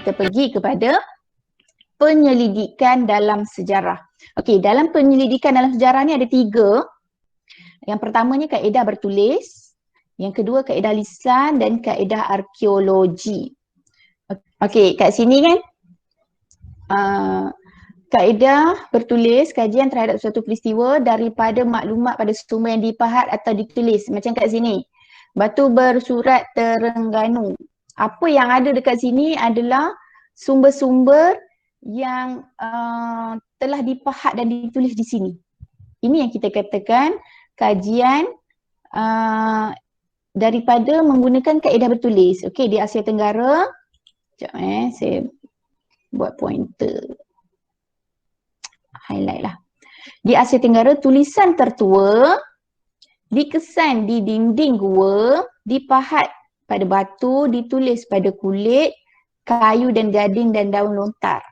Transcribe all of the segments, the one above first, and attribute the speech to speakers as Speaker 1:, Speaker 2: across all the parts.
Speaker 1: kita pergi kepada penyelidikan dalam sejarah. Okey, dalam penyelidikan dalam sejarah ni ada 3. Yang pertamanya kaedah bertulis, yang kedua kaedah lisan dan kaedah arkeologi. Okey, kat sini kan kaedah bertulis, kajian terhadap suatu peristiwa daripada maklumat pada sumber yang dipahat atau ditulis. Macam kat sini, Batu Bersurat Terengganu. Apa yang ada dekat sini adalah sumber-sumber yang telah dipahat dan ditulis di sini. Ini yang kita katakan kajian daripada menggunakan kaedah bertulis. Okey, di Asia Tenggara. Sekejap saya buat pointer. Highlight lah. Di Asia Tenggara, tulisan tertua dikesan di dinding gua, dipahat pada batu, ditulis pada kulit, kayu dan gading dan daun lontar.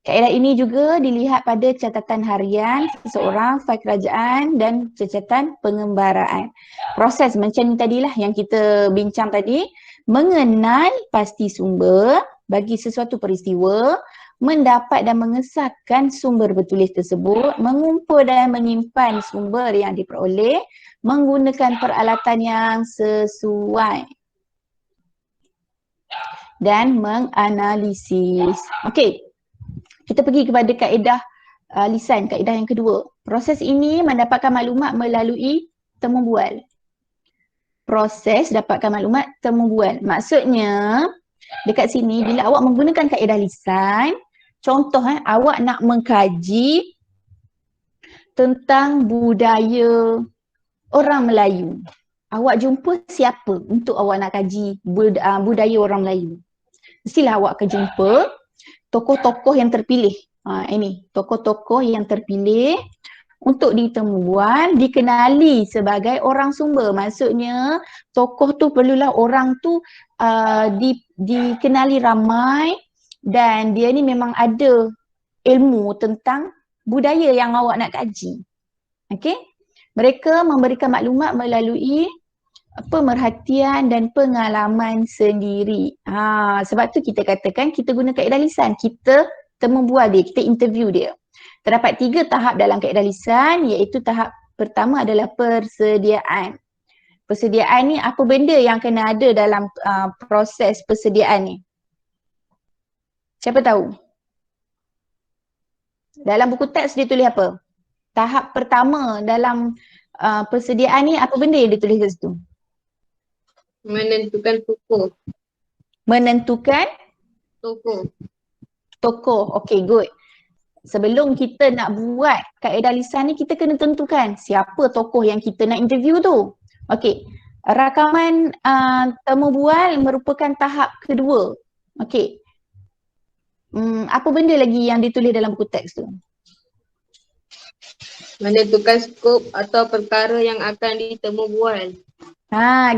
Speaker 1: Kaedah ini juga dilihat pada catatan harian seseorang, fail kerajaan dan catatan pengembaraan. Proses macam ni tadilah yang kita bincang tadi, mengenal pasti sumber bagi sesuatu peristiwa, mendapat dan mengesahkan sumber bertulis tersebut, mengumpul dan menyimpan sumber yang diperoleh, menggunakan peralatan yang sesuai dan menganalisis. Okey, kita pergi kepada kaedah lisan, kaedah yang kedua. Proses ini mendapatkan maklumat melalui temu bual. Proses dapatkan maklumat temu bual. Maksudnya dekat sini bila awak menggunakan kaedah lisan, contoh awak nak mengkaji tentang budaya orang Melayu. Awak jumpa siapa untuk awak nak kaji budaya orang Melayu? Mestilah awak akan jumpa tokoh-tokoh yang terpilih. Ini tokoh-tokoh yang terpilih untuk ditemuan, dikenali sebagai orang sumber. Maksudnya tokoh tu perlulah orang tu dikenali ramai dan dia ni memang ada ilmu tentang budaya yang awak nak kaji. Okey? Mereka memberikan maklumat melalui pemerhatian dan pengalaman sendiri. Sebab tu kita katakan kita guna kaedah lisan. Kita temu bual dia, kita interview dia. Terdapat 3 tahap dalam kaedah lisan, iaitu tahap pertama adalah persediaan. Persediaan ni apa benda yang kena ada dalam proses persediaan ni? Siapa tahu? Dalam buku teks dia tulis apa? Tahap pertama dalam persediaan ni apa benda yang ditulis kat situ?
Speaker 2: Menentukan tokoh.
Speaker 1: Menentukan
Speaker 2: Tokoh.
Speaker 1: tokoh. Okay, good. Sebelum kita nak buat kaedah lisan ni, kita kena tentukan siapa tokoh yang kita nak interview tu. Okay, rakaman temu bual merupakan tahap kedua. Okay, apa benda lagi yang ditulis dalam buku teks tu?
Speaker 2: Menentukan skop atau perkara yang akan ditemu bual.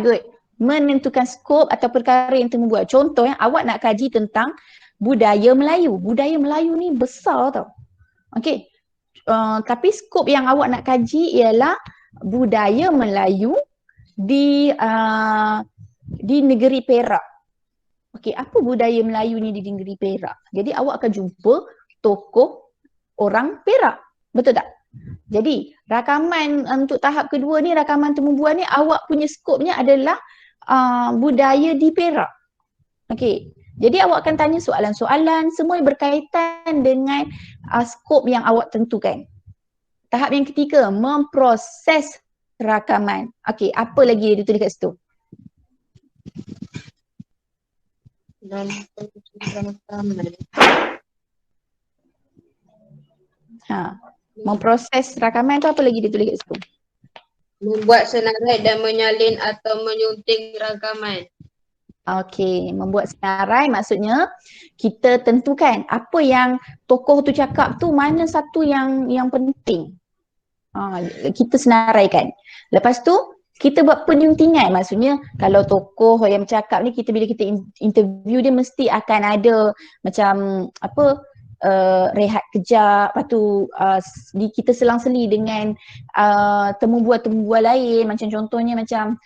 Speaker 1: Good. Menentukan skop atau perkara yang temu bual. Contoh awak nak kaji tentang budaya Melayu. Budaya Melayu ni besar tau. Okey. Tapi skop yang awak nak kaji ialah budaya Melayu di negeri Perak. Okey, apa budaya Melayu ni di negeri Perak? Jadi awak akan jumpa tokoh orang Perak. Betul tak? Jadi rakaman untuk tahap kedua ni, rakaman temu bual ni, awak punya skopnya adalah budaya di Perak. Okey. Jadi awak akan tanya soalan-soalan semua yang berkaitan dengan skop yang awak tentukan. Tahap yang ketiga, memproses rakaman. Okey, apa lagi dia tulis kat situ? Memproses rakaman tu apa lagi dia tulis kat situ?
Speaker 2: Membuat senarai dan menyalin atau menyunting rakaman.
Speaker 1: Okey, membuat senarai maksudnya kita tentukan apa yang tokoh tu cakap tu mana satu yang penting. Kita senaraikan. Lepas tu kita buat penyuntingan, maksudnya kalau tokoh yang bercakap ni bila kita interview dia mesti akan ada macam apa rehat kejap, lepas tu kita selang-seli dengan temu bual lain, macam contohnya macam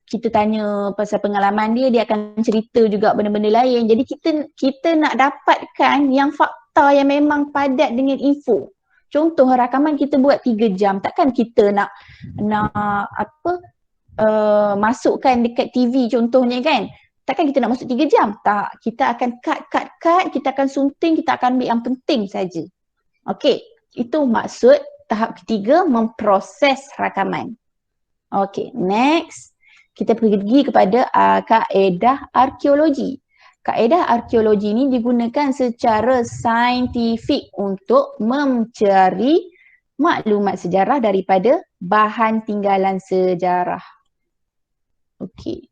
Speaker 1: kita tanya pasal pengalaman dia, dia akan cerita juga benda-benda lain. Jadi kita nak dapatkan yang fakta yang memang padat dengan info. Contoh rakaman kita buat 3 jam, takkan kita nak masukkan dekat TV contohnya kan. Takkan kita nak masuk 3 jam? Tak, kita akan cut, kita akan sunting, kita akan ambil yang penting saja. Okey, itu maksud tahap ketiga, memproses rakaman. Okey, next. Kita pergi kepada kaedah arkeologi. Kaedah arkeologi ini digunakan secara saintifik untuk mencari maklumat sejarah daripada bahan tinggalan sejarah. Okey.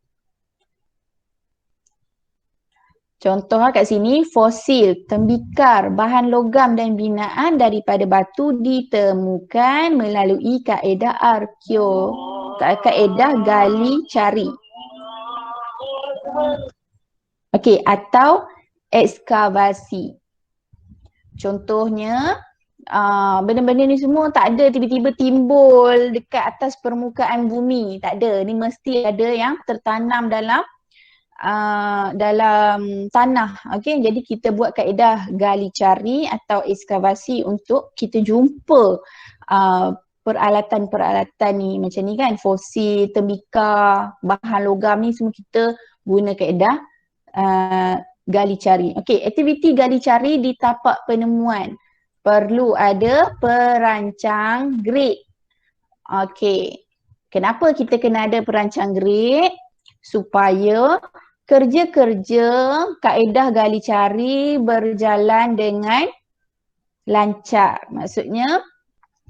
Speaker 1: Contoh kat sini, fosil, tembikar, bahan logam dan binaan daripada batu ditemukan melalui kaedah kaedah gali cari. Okey, atau ekskavasi. Contohnya, benda-benda ni semua tak ada tiba-tiba timbul dekat atas permukaan bumi. Tak ada, ni mesti ada yang tertanam dalam tanah. Okey, jadi kita buat kaedah gali cari atau ekskavasi untuk kita jumpa peralatan-peralatan ni macam ni kan, fosil, tembikar, bahan logam ni semua kita guna kaedah gali cari. Okey, aktiviti gali cari di tapak penemuan perlu ada perancang grade. Okey, kenapa kita kena ada perancang grade? Supaya kerja-kerja kaedah gali cari berjalan dengan lancar. Maksudnya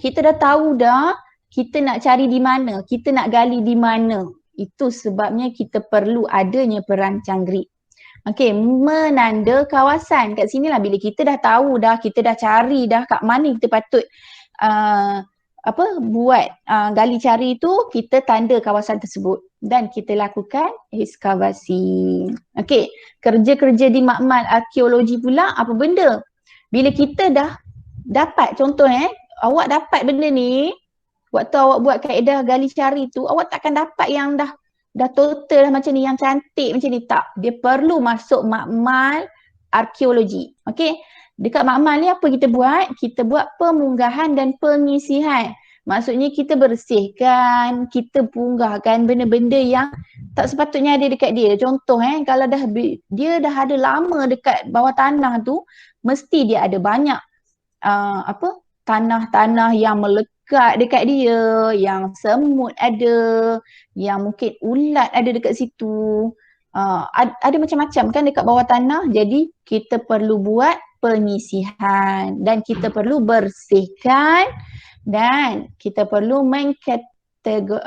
Speaker 1: kita dah tahu dah kita nak cari di mana, kita nak gali di mana. Itu sebabnya kita perlu adanya perancang grid. Okey, menanda kawasan. Kat sini lah bila kita dah tahu dah, kita dah cari dah kat mana kita patut buat gali cari tu, kita tanda kawasan tersebut dan kita lakukan ekskavasi. Okey, kerja-kerja di makmal arkeologi pula apa benda? Bila kita dah dapat, contoh awak dapat benda ni, waktu awak buat kaedah gali cari tu, awak takkan dapat yang dah total dah macam ni, yang cantik macam ni, tak. Dia perlu masuk makmal arkeologi. Okey, dekat makmal ni apa kita buat? Kita buat pemunggahan dan pengisihan. Maksudnya kita bersihkan, kita punggahkan benda-benda yang tak sepatutnya ada dekat dia. Contoh kalau dia dah ada lama dekat bawah tanah tu, mesti dia ada banyak tanah-tanah yang melekat dekat dia, yang semut ada, yang mungkin ulat ada dekat situ. Ada macam-macam kan dekat bawah tanah. Jadi kita perlu buat penyisihan dan kita perlu bersihkan dan kita perlu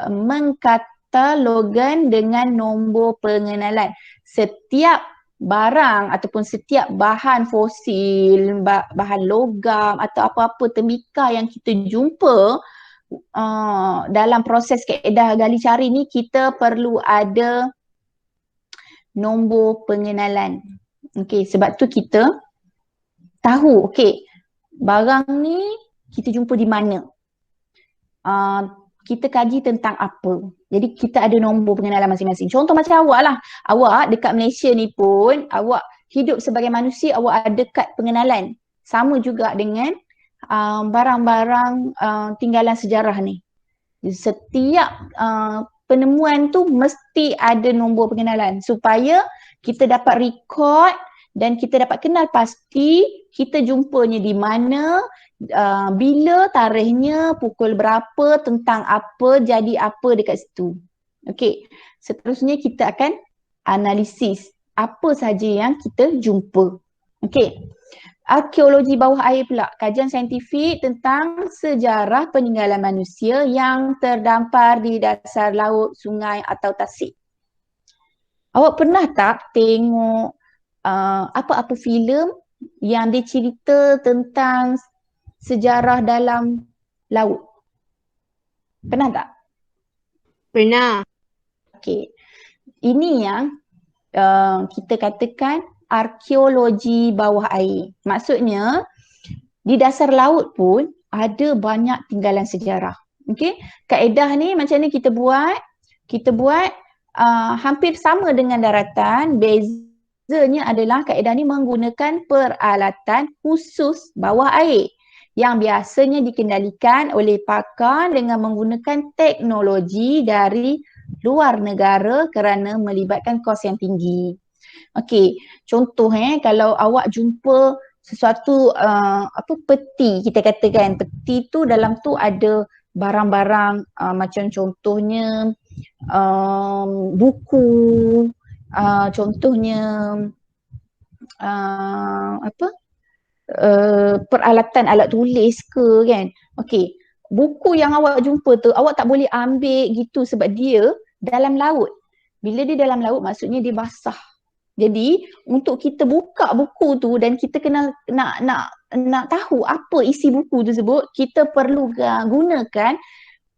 Speaker 1: mengkatalogan dengan nombor pengenalan. Setiap barang ataupun setiap bahan fosil, bahan logam atau apa-apa tembikar yang kita jumpa dalam proses kaedah gali cari ni, kita perlu ada nombor pengenalan. Okey, sebab tu kita tahu, okey, barang ni kita jumpa di mana. Kita kaji tentang apa. Jadi kita ada nombor pengenalan masing-masing. Contoh macam awak lah. Awak dekat Malaysia ni pun, awak hidup sebagai manusia, awak ada kad pengenalan. Sama juga dengan barang-barang tinggalan sejarah ni. Setiap penemuan tu mesti ada nombor pengenalan supaya kita dapat record dan kita dapat kenal pasti kita jumpanya di mana, bila, tarikhnya, pukul berapa, tentang apa, jadi apa dekat situ. Okey, seterusnya kita akan analisis apa saja yang kita jumpa. Okey, arkeologi bawah air pula, kajian saintifik tentang sejarah peninggalan manusia yang terdampar di dasar laut, sungai atau tasik. Awak pernah tak tengok apa-apa filem yang dia cerita tentang sejarah dalam laut? Pernah tak?
Speaker 2: Pernah.
Speaker 1: Okey. Ini yang kita katakan arkeologi bawah air. Maksudnya di dasar laut pun ada banyak tinggalan sejarah. Okey. Kaedah ni macam ni kita buat hampir sama dengan daratan, bezanya adalah kaedah ni menggunakan peralatan khusus bawah air yang biasanya dikendalikan oleh pakar dengan menggunakan teknologi dari luar negara kerana melibatkan kos yang tinggi. Okey, contoh kalau awak jumpa sesuatu peti, kita katakan peti tu dalam tu ada barang-barang macam contohnya buku, contohnya peralatan alat tulis ke kan. Okey, buku yang awak jumpa tu awak tak boleh ambil gitu sebab dia dalam laut. Bila dia dalam laut maksudnya dia basah. Jadi untuk kita buka buku tu dan kita kena nak tahu apa isi buku tersebut, kita perlu gunakan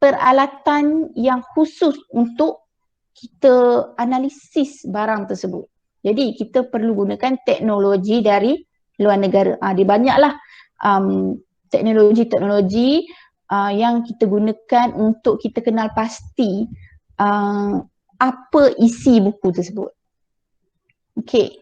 Speaker 1: peralatan yang khusus untuk kita analisis barang tersebut. Jadi kita perlu gunakan teknologi dari luar negara. Dia banyaklah teknologi-teknologi yang kita gunakan untuk kita kenal pasti apa isi buku tersebut. Okay.